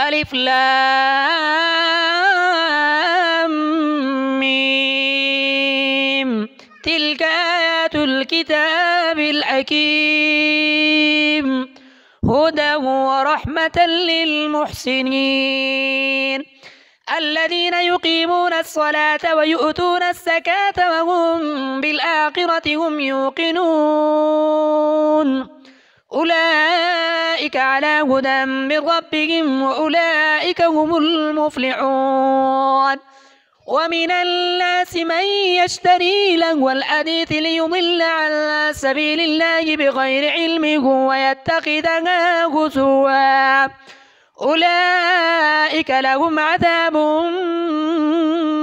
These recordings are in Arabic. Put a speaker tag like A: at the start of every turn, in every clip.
A: ألف لام ميم تلك آيات الكتاب الحكيم هدى ورحمة للمحسنين الذين يقيمون الصلاة ويؤتون الزكاة وهم بالآخرة هم يوقنون أولئك على هدى من ربهم وأولئك هم المفلحون ومن الناس من يشتري لهو الحديث ليضل عن سبيل الله بغير علم ويتخذها هزوا أولئك لهم عذاب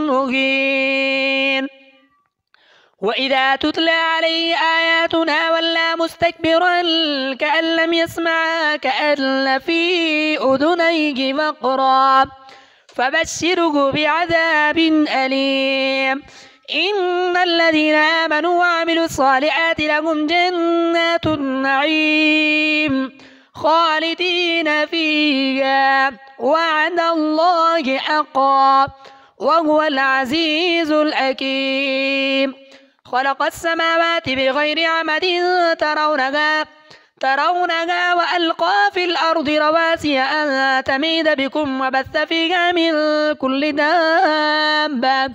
A: مهين وإذا تتلى عليه آياتنا ولى مستكبرا كأن لم يسمعها كأن في أذنيه وقرا فبشره بعذاب أليم إن الذين آمنوا وعملوا الصالحات لهم جنات النعيم خالدين فيها وعد الله حقا وهو العزيز الحكيم خلق السماوات بغير عمد ترونها وألقى في الأرض رواسي أن تميد بكم وبث فيها من كل دابة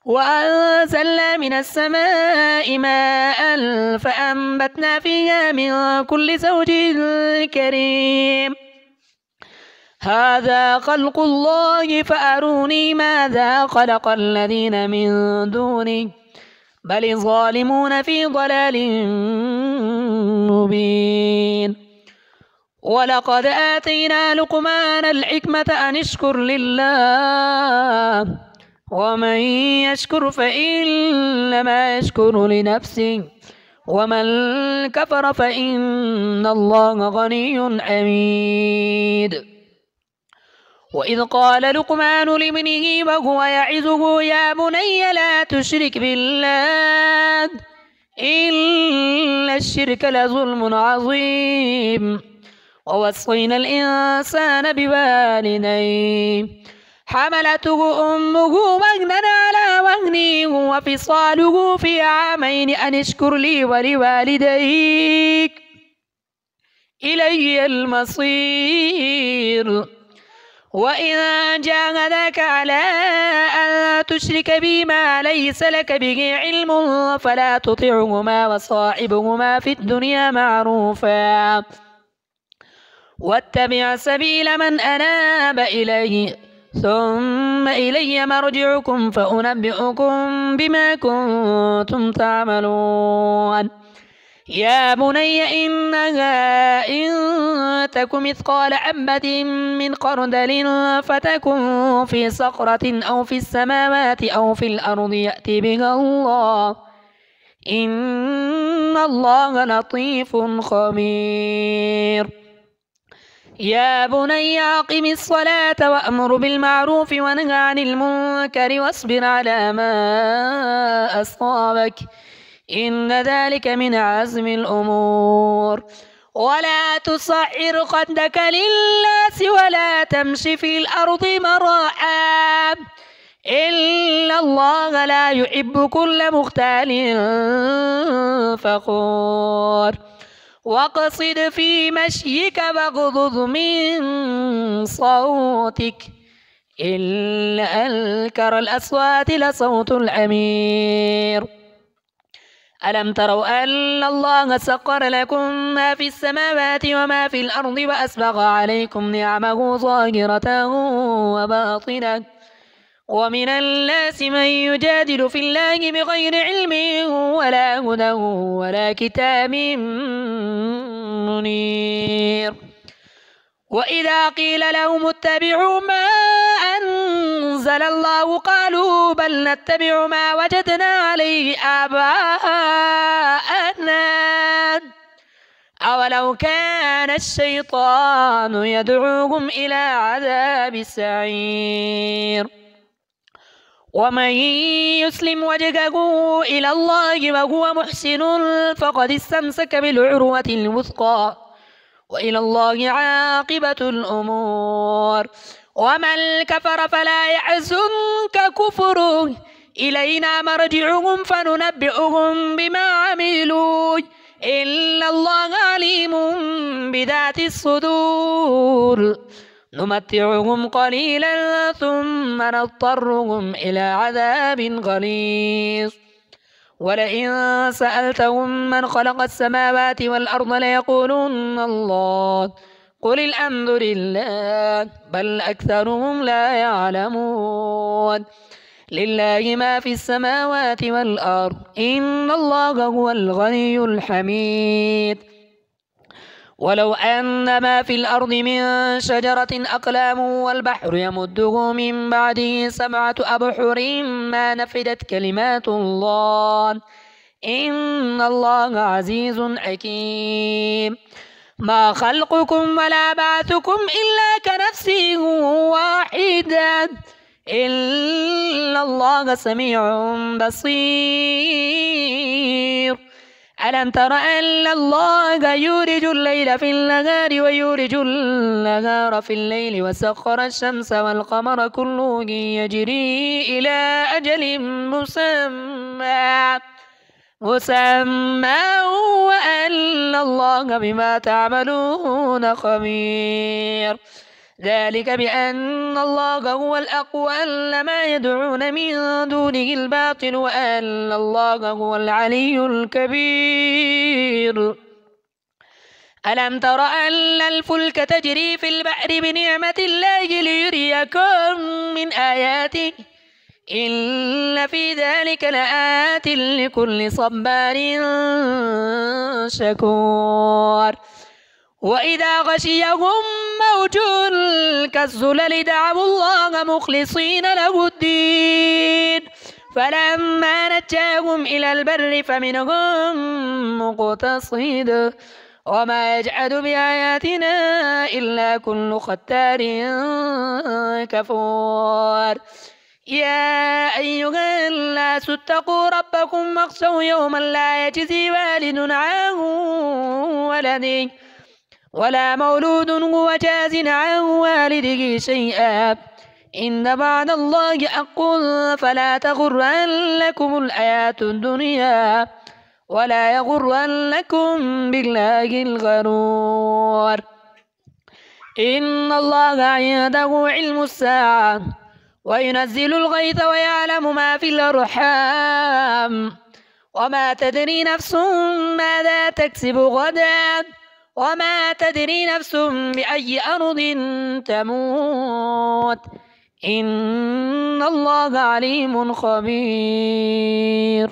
A: وأنزلنا من السماء ماء فأنبتنا فيها من كل زوج كريم هذا خلق الله فأروني ماذا خلق الذين من دونه بل الظالمون في ضلال مبين ولقد آتينا لقمان الحكمة أن اشكر لله ومن يشكر فإنما يشكر لنفسه ومن كفر فإن الله غني حميد وإذ قال لقمان لابنه وهو يعظه يا بني لا تشرك بالله إن الشرك لظلم عظيم ووصينا الإنسان بوالديه حملته أمه وهنا على وهن وفصاله في عامين أن اشكر لي ولوالديك إلي المصير وإن جاهداك على أن تشرك بي ما ليس لك به علم فلا تطعهما وصاحبهما في الدنيا معروفا واتبع سبيل من أناب إليه ثم إلي مرجعكم فأنبئكم بما كنتم تعملون يا بني إنها إن تك مثقال حبة من خردل فتكن في صخرة أو في السماوات أو في الأرض يأتي بها الله إن الله لطيف خبير يا بني أقم الصلاة وأمر بالمعروف ونهى عن المنكر واصبر على ما أصابك إن ذلك من عزم الأمور ولا تصعر خدك للناس ولا تمش في الأرض مراحا إن الله لا يحب كل مختال فخور واقصد في مشيك واغضض من صوتك إن أنكر الأصوات لصوت الحمير ألم تروا أن الله سخر لكم ما في السماوات وما في الأرض وأسبغ عليكم نعمه ظاهرة وباطنة ومن الناس من يجادل في الله بغير علم ولا هدى ولا كتاب منير وإذا قيل لهم اتبعوا ما أنزل الله قالوا بل نتبع ما وجدنا عليه آباءنا أولو كان الشيطان يدعوهم إلى عذاب السعير ومن يسلم وجهه إلى الله وهو محسن فقد استمسك بالعروة الوثقى وإلى الله عاقبة الأمور. ومن كفر فلا يحزنك كفره، إلينا مرجعهم فننبئهم بما عملوا، إن الله عليم بذات الصدور. نمتعهم قليلا ثم نضطرهم إلى عذاب غليظ. ولئن سألتهم من خلق السماوات والأرض ليقولن الله، قل الحمد لله بل أكثرهم لا يعلمون. لله ما في السماوات والأرض، إن الله هو الغني الحميد. ولو أن ما في الأرض من شجرة أقلام والبحر يمده من بعده 7 أبحر ما نفدت كلمات الله، إن الله عزيز حكيم. ما خلقكم ولا بعثكم إلا كنفس واحدة، إن الله سميع بصير. ألم تر أن الله يولج الليل في النهار ويولج النهار في الليل وسخر الشمس والقمر كل يجري إلى أجل مسمى وأن الله بما تعملون خبير. ذلك بأن الله هو الحق وأن ما يدعون من دونه الباطل وأن الله هو العلي الكبير. ألم تر أن الفلك تجري في البحر بنعمة الله ليريكم من آياته، إن في ذلك لآيات لكل صبار شكور. وإذا غشيهم موج كالظلل دعوا الله مخلصين له الدين، فلما نجاهم إلى البر فمنهم مقتصد وما يجحد بآياتنا إلا كل ختار كفور. يا أيها الناس اتقوا ربكم واخشوا يوما لا يجزي والد عن ولده ولا مولود هو جاز عن والده شيئا، إن بعد الله حق فلا تغرنكم الحياة الدنيا ولا يغرنكم بالله الغرور. إن الله عنده علم الساعة وينزل الغيث ويعلم ما في الأرحام، وما تدري نفس ماذا تكسب غدا وما تدري نفس بأي أرض تموت، إن الله عليم خبير.